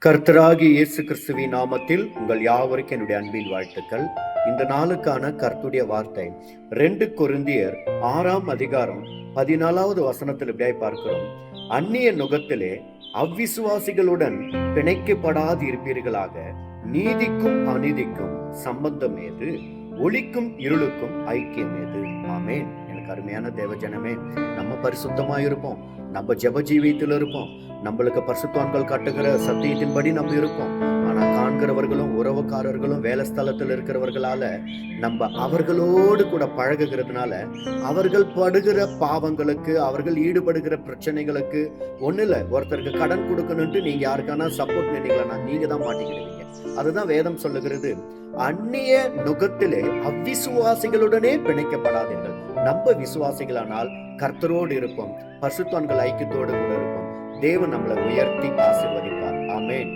கர்த்தராகிய இயேசு கிறிஸ்துவின் நாமத்தில் உங்கள் யாவருக்கும் என்னுடைய அன்பின் வாழ்த்துக்கள். இந்த நாளுக்கான கர்த்தருடைய வார்த்தை 2 கொரிந்தியர் 6ஆம் அதிகாரம் 14வது வசனத்தில் இப்படியாய் பார்க்கிறோம். அந்நிய நுகத்திலே அவ்விசுவாசிகளுடன் பிணைக்கப்படாது இருப்பீர்களாக. நீதிக்கும் அநீதிக்கும் சம்பந்தம் ஏது? ஒளிக்கும் இருளுக்கும் ஐக்கியம் ஏது? ஆமென். எனக்கு அருமையான தேவஜனமே, நம்ம பரிசுத்தமா இருப்போம், நம்ம ஜெப ஜீவியத்தில் இருப்போம், நம்மளுக்கு பரிசுத்தவான்கள் காட்டுகிற சத்தியத்தின்படி நம்ம இருப்போம். ஆனா காண்கிறவர்களும் உறவுக்காரர்களும் வேலை ஸ்தலத்தில் இருக்கிறவர்களால நம்ம அவர்களோடு கூட பழகுகிறதுனால அவர்கள் படுகிற பாவங்களுக்கு, அவர்கள் ஈடுபடுகிற பிரச்சனைகளுக்கு ஒண்ணு இல்ல, ஒருத்தருக்கு கடன் கொடுக்கணும்ட்டு நீங்க யாருக்கான சப்போர்ட் நினைக்கலாம், நீங்க தான் மாட்டிக்கிடுவீங்க. அதுதான் வேதம் சொல்லுகிறது. அந்நிய நுகத்திலே அவ்விசுவாசிகளுடனே பிணைக்கப்படாதீர்கள். நம்ம விசுவாசிகளானால் கர்த்தரோடு இருப்போம், பரிசுத்தவான்கள் ஐக்கியத்தோடு கூட இருப்போம். தேவன் நம்மளை உயர்த்தி ஆசீர்வதிப்பார். ஆமென்.